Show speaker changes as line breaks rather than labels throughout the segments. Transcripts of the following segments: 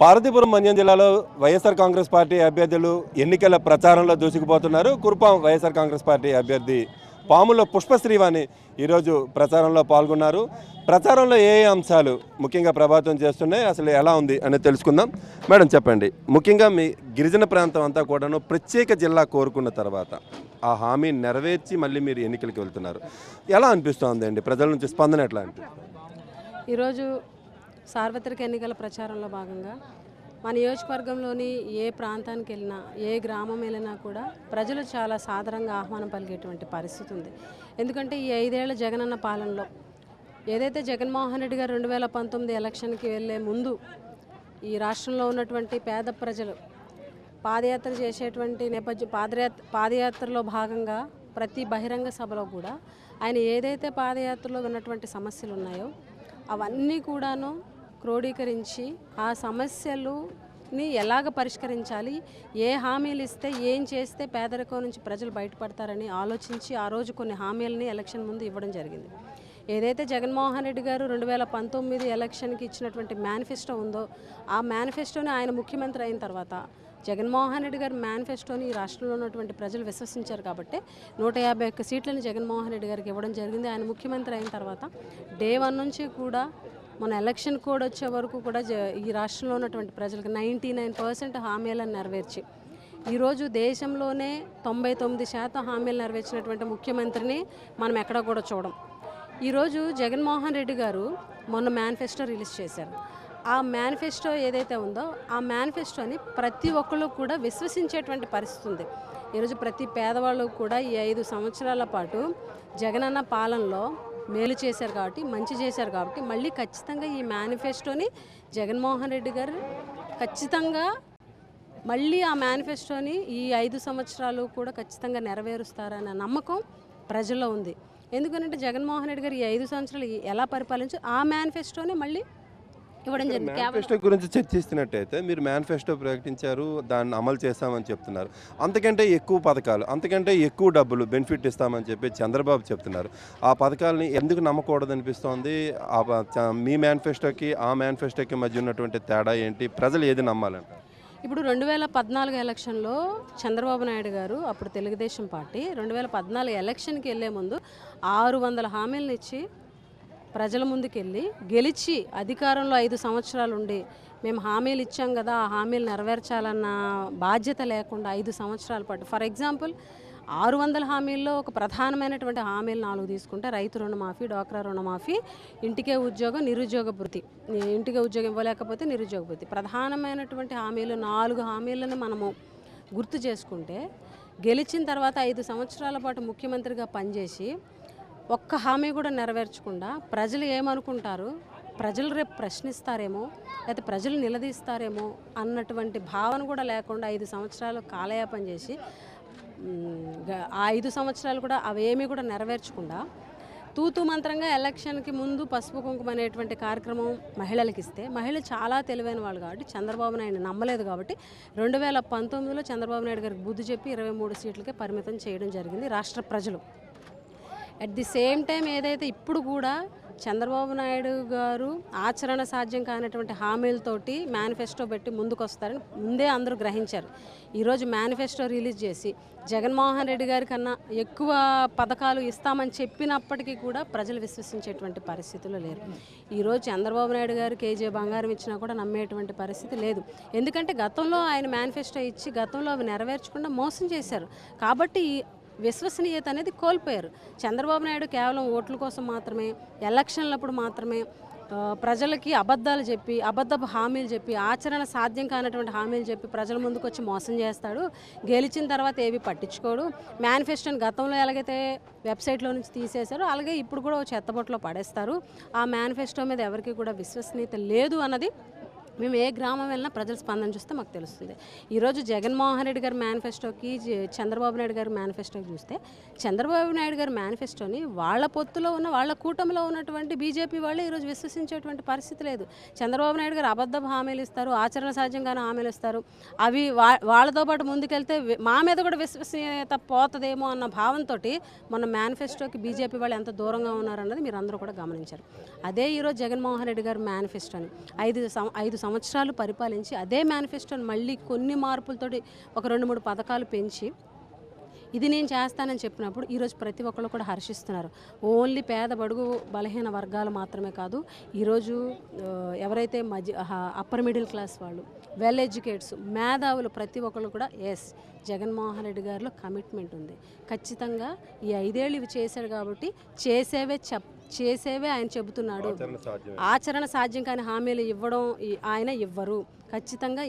పార్వతీపురం మన్యం జిల్లాలో వైఎస్ఆర్ కాంగ్రెస్ పార్టీ అభ్యర్థులు ఎన్నికల ప్రచారంలో దూసుకుపోతున్నారు. కురుపాం వైఎస్ఆర్ కాంగ్రెస్ పార్టీ అభ్యర్థి పాముల పుష్పశ్రీవాణి ఈరోజు ప్రచారంలో పాల్గొన్నారు. ప్రచారంలో ఏ అంశాలు ముఖ్యంగా ప్రభావితం చేస్తున్నాయి, అసలు ఎలా ఉంది అనేది తెలుసుకుందాం. మేడం చెప్పండి, ముఖ్యంగా మీ గిరిజన ప్రాంతం అంతా కూడాను ప్రత్యేక జిల్లా కోరుకున్న తర్వాత ఆ హామీ నెరవేర్చి మళ్ళీ మీరు ఎన్నికలకు వెళ్తున్నారు. ఎలా అనిపిస్తుంది అండి, ప్రజల నుంచి స్పందన ఎట్లా అనిపిస్తుంది?
ఈరోజు సార్వత్రిక ఎన్నికల ప్రచారంలో భాగంగా మా నియోజకవర్గంలోని ఏ ప్రాంతానికి వెళ్ళినా, ఏ గ్రామం వెళ్ళినా కూడా ప్రజలు చాలా సాదరంగా ఆహ్వానం పలికేటువంటి పరిస్థితి ఉంది. ఎందుకంటే ఈ 5 ఏళ్ల జగనన్న పాలనలో ఏదైతే జగన్మోహన్ రెడ్డి గారు 2019 ఎలక్షన్కి వెళ్ళే ముందు ఈ రాష్ట్రంలో ఉన్నటువంటి పేద ప్రజలు పాదయాత్ర చేసేటువంటి నేపథ్యం, పాదయాత్రలో భాగంగా ప్రతి బహిరంగ సభలో కూడా ఆయన ఏదైతే పాదయాత్రలో ఉన్నటువంటి సమస్యలు ఉన్నాయో అవన్నీ కూడాను క్రోడీకరించి ఆ సమస్యలుని ఎలాగ పరిష్కరించాలి, ఏ హామీలు ఇస్తే ఏం చేస్తే పేదరికం నుంచి ప్రజలు బయటపడతారని ఆలోచించి ఆ రోజు కొన్ని హామీలని ఎలక్షన్ ముందు ఇవ్వడం జరిగింది. ఏదైతే జగన్మోహన్ రెడ్డి గారు 2019 ఎలక్షన్కి ఇచ్చినటువంటి మేనిఫెస్టో ఉందో ఆ మేనిఫెస్టోని ఆయన ముఖ్యమంత్రి అయిన తర్వాత జగన్మోహన్ రెడ్డి గారి మేనిఫెస్టోని ఈ రాష్ట్రంలో ఉన్నటువంటి ప్రజలు విశ్వసించారు కాబట్టి 151 సీట్లను జగన్మోహన్ రెడ్డి గారికి ఇవ్వడం జరిగింది. ఆయన ముఖ్యమంత్రి అయిన తర్వాత డే 1 నుంచి కూడా మన ఎలక్షన్ కోడ్ వచ్చే వరకు కూడా ఈ రాష్ట్రంలో ఉన్నటువంటి ప్రజలకు 99% హామీలను నెరవేర్చి ఈరోజు దేశంలోనే 99% హామీలు నెరవేర్చినటువంటి ముఖ్యమంత్రిని మనం ఎక్కడా కూడా చూడం. ఈరోజు జగన్మోహన్ రెడ్డి గారు మొన్న మేనిఫెస్టో రిలీజ్ చేశారు. ఆ మేనిఫెస్టో ఏదైతే ఉందో ఆ మేనిఫెస్టోని ప్రతి ఒక్కళ్ళు కూడా విశ్వసించేటువంటి పరిస్థితి ఉంది. ఈరోజు ప్రతి పేదవాళ్ళు కూడా ఈ 5 సంవత్సరాల పాటు జగనన్న పాలనలో మేలు చేశారు కాబట్టి, మంచి చేశారు కాబట్టి మళ్ళీ ఖచ్చితంగా ఈ మేనిఫెస్టోని జగన్మోహన్ రెడ్డి గారు ఖచ్చితంగా మళ్ళీ ఆ మేనిఫెస్టోని ఈ 5 సంవత్సరాలు కూడా ఖచ్చితంగా నెరవేరుస్తారన్న నమ్మకం ప్రజల్లో ఉంది. ఎందుకంటే జగన్మోహన్ రెడ్డి గారు ఈ 5 సంవత్సరాలు ఎలా పరిపాలించు ఆ మేనిఫెస్టోని మళ్ళీ ఇవ్వడం జరిగింది.
మేనిఫెస్టో గురించి చర్చిస్తున్నట్టయితే మీరు మేనిఫెస్టో ప్రకటించారు, దాన్ని అమలు చేస్తామని చెప్తున్నారు. అంతకంటే ఎక్కువ పథకాలు, అంతకంటే ఎక్కువ డబ్బులు బెనిఫిట్ ఇస్తామని చెప్పి చంద్రబాబు చెప్తున్నారు. ఆ పథకాలని ఎందుకు నమ్మకూడదు అనిపిస్తోంది? మీ మేనిఫెస్టోకి ఆ మేనిఫెస్టోకి మధ్య ఉన్నటువంటి తేడా ఏంటి? ప్రజలు ఏది నమ్మాలంట?
ఇప్పుడు 2014 ఎలక్షన్లో చంద్రబాబు నాయుడు గారు, అప్పుడు తెలుగుదేశం పార్టీ 2014 ఎలక్షన్కి వెళ్ళే ముందు 600 హామీలను ఇచ్చి ప్రజల ముందుకెళ్ళి గెలిచి అధికారంలో 5 సంవత్సరాలు ఉండి మేము హామీలు ఇచ్చాం కదా, ఆ హామీలు నెరవేర్చాలన్న బాధ్యత లేకుండా 5 సంవత్సరాల పాటు, ఫర్ ఎగ్జాంపుల్ 600 హామీల్లో ఒక ప్రధానమైనటువంటి హామీలు 4 తీసుకుంటే రైతు రుణమాఫీ, డ్వాక్రా రుణమాఫీ, ఇంటికే ఉద్యోగం, నిరుద్యోగ భృతి, ఇంటికే ఉద్యోగం ఇవ్వలేకపోతే నిరుద్యోగ భృతి, ప్రధానమైనటువంటి హామీలు 4 హామీలను మనము గుర్తు చేసుకుంటే గెలిచిన తర్వాత 5 సంవత్సరాల పాటు ముఖ్యమంత్రిగా పనిచేసి ఒక్క హామీ కూడా నెరవేర్చకుండా ప్రజలు ఏమనుకుంటారు, ప్రజలు రేపు ప్రశ్నిస్తారేమో లేకపోతే ప్రజలు నిలదీస్తారేమో అన్నటువంటి భావన కూడా లేకుండా 5 సంవత్సరాలు కాలయాపన చేసి ఆ 5 సంవత్సరాలు కూడా అవేమీ కూడా నెరవేర్చకుండా తూతూ మంత్రంగా ఎలక్షన్కి ముందు పసుపు కుంకుమ అనేటువంటి కార్యక్రమం మహిళలకు ఇస్తే, మహిళలు చాలా తెలివైన వాళ్ళు కాబట్టి చంద్రబాబు నాయుడు నమ్మలేదు కాబట్టి 2019లో చంద్రబాబు నాయుడు గారికి బుద్ధి చెప్పి 23 సీట్లకే పరిమితం చేయడం జరిగింది రాష్ట్ర ప్రజలు. అట్ ది సేమ్ టైం ఏదైతే ఇప్పుడు కూడా చంద్రబాబు నాయుడు గారు ఆచరణ సాధ్యం కానటువంటి హామీలతోటి మేనిఫెస్టో పెట్టి ముందుకు వస్తారని ముందే అందరూ గ్రహించారు. ఈరోజు మేనిఫెస్టో రిలీజ్ చేసి జగన్మోహన్ రెడ్డి గారి కన్నా ఎక్కువ పథకాలు ఇస్తామని చెప్పినప్పటికీ కూడా ప్రజలు విశ్వసించేటువంటి పరిస్థితులు లేరు. ఈరోజు చంద్రబాబు నాయుడు గారు కేజీ బంగారం ఇచ్చినా కూడా నమ్మేటువంటి పరిస్థితి లేదు. ఎందుకంటే గతంలో ఆయన మేనిఫెస్టో ఇచ్చి గతంలో అవి నెరవేర్చకుండా మోసం చేశారు కాబట్టి విశ్వసనీయత అనేది కోల్పోయారు. చంద్రబాబు నాయుడు కేవలం ఓట్ల కోసం మాత్రమే, ఎలక్షన్లప్పుడు మాత్రమే ప్రజలకి అబద్ధాలు చెప్పి, అబద్ధపు హామీలు చెప్పి, ఆచరణ సాధ్యం కానటువంటి హామీలు చెప్పి ప్రజల ముందుకు వచ్చి మోసం చేస్తాడు. గెలిచిన తర్వాత ఏవి పట్టించుకోడు. మేనిఫెస్టోని గతంలో ఎలాగైతే వెబ్సైట్లో నుంచి తీసేశారో అలాగే ఇప్పుడు కూడా చెత్తబొట్లో పడేస్తారు. ఆ మేనిఫెస్టో మీద ఎవరికి కూడా విశ్వసనీయత లేదు అన్నది మేము ఏ గ్రామం వెళ్ళినా ప్రజల స్పందన చూస్తే మాకు తెలుస్తుంది. ఈరోజు జగన్మోహన్ రెడ్డి గారి మేనిఫెస్టోకి చంద్రబాబు నాయుడు గారి మేనిఫెస్టోకి చూస్తే చంద్రబాబు నాయుడు గారి మేనిఫెస్టోని వాళ్ళ పొత్తులో ఉన్న, వాళ్ళ కూటమిలో ఉన్నటువంటి బీజేపీ వాళ్ళే ఈరోజు విశ్వసించేటువంటి పరిస్థితి లేదు. చంద్రబాబు నాయుడు గారు అబద్ధపు హామీలు ఇస్తారు, ఆచరణ సాధ్యంగానే హామీలు ఇస్తారు. అవి వాళ్ళతో పాటు ముందుకెళ్తే మా మీద కూడా విశ్వసనీయత పోతుందేమో అన్న భావంతో మొన్న మేనిఫెస్టోకి బీజేపీ వాళ్ళు ఎంత దూరంగా ఉన్నారన్నది మీరు అందరూ కూడా గమనించారు. అదే ఈరోజు జగన్మోహన్ రెడ్డి గారి మేనిఫెస్టోని 5 సంవత్సరాలు పరిపాలించి అదే మేనిఫెస్టోని మళ్ళీ కొన్ని మార్పులతోటి ఒక 2-3 పథకాలు పెంచి ఇది నేను చేస్తానని చెప్పినప్పుడు ఈరోజు ప్రతి ఒక్కళ్ళు కూడా హర్షిస్తున్నారు. ఓన్లీ పేద బడుగు బలహీన వర్గాలు మాత్రమే కాదు, ఈరోజు ఎవరైతే అప్పర్ మిడిల్ క్లాస్ వాళ్ళు, వెల్ ఎడ్యుకేట్స్, మేధావులు ప్రతి ఒక్కళ్ళు కూడా ఎస్ జగన్మోహన్ రెడ్డి గారిలో కమిట్మెంట్ ఉంది. ఖచ్చితంగా ఈ 5 ఏళ్ళు ఇవి చేశాడు కాబట్టి చేసేవే ఆయన చెబుతున్నాడు. ఆచరణ సాధ్యం కాని హామీలు ఇవ్వడం ఆయన ఇవ్వరు. ఖచ్చితంగా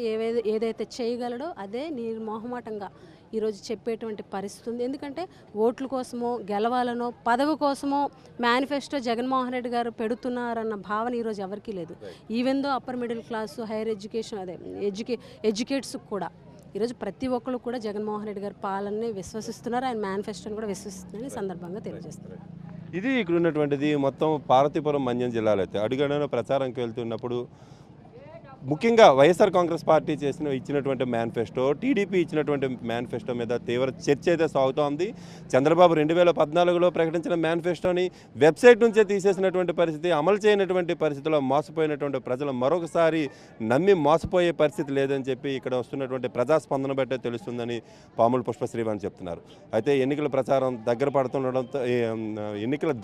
ఏదైతే చేయగలడో అదే నిర్మోహమాటంగా ఈరోజు చెప్పేటువంటి పరిస్థితి ఉంది. ఎందుకంటే ఓట్ల కోసమో గెలవాలనో పదవి కోసమో మేనిఫెస్టో జగన్మోహన్ రెడ్డి గారు పెడుతున్నారన్న భావన ఈరోజు ఎవరికీ లేదు. Even though upper middle class, higher education, అదే ఎడ్యుకేట్స్ కూడా ఈరోజు ప్రతి ఒక్కరు కూడా జగన్మోహన్ రెడ్డి గారి పాలనని విశ్వసిస్తున్నారు, ఆయన మేనిఫెస్టోని కూడా విశ్వసిస్తున్నారని సందర్భంగా తెలియజేస్తున్నారు.
ఇది ఇక్కడ ఉన్నటువంటిది మొత్తం పార్వతీపురం మన్యం జిల్లాలో అయితే అడుగడుగునా ప్రచారంకి వెళ్తున్నప్పుడు ముఖ్యంగా వైఎస్ఆర్ కాంగ్రెస్ పార్టీ ఇచ్చినటువంటి మేనిఫెస్టో, టీడీపీ ఇచ్చినటువంటి మేనిఫెస్టో మీద తీవ్ర చర్చ అయితే సాగుతోంది. చంద్రబాబు 2014లో ప్రకటించిన మేనిఫెస్టోని వెబ్సైట్ నుంచే తీసేసినటువంటి పరిస్థితి, అమలు చేయనటువంటి పరిస్థితిలో మోసపోయినటువంటి ప్రజలు మరొకసారి నమ్మి మోసపోయే పరిస్థితి లేదని చెప్పి ఇక్కడ వస్తున్నటువంటి ప్రజాస్పందన బట్టే తెలుస్తుందని పాముల పుష్పశ్రీవాణి చెప్తున్నారు. అయితే ఎన్నికల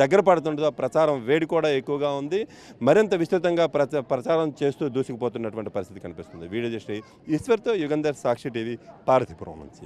దగ్గర పడుతుండడంతో ప్రచారం వేడి కూడా ఎక్కువగా ఉంది. మరింత విస్తృతంగా ప్రచారం చేస్తూ దూసుకుపోతున్నటువంటి పరిస్థితి కనిపిస్తుంది. వీడియో జస్ట్ ఈశ్వర్తో యుగంధర్, సాక్షి టీవీ, పార్వతీపురం నుంచి.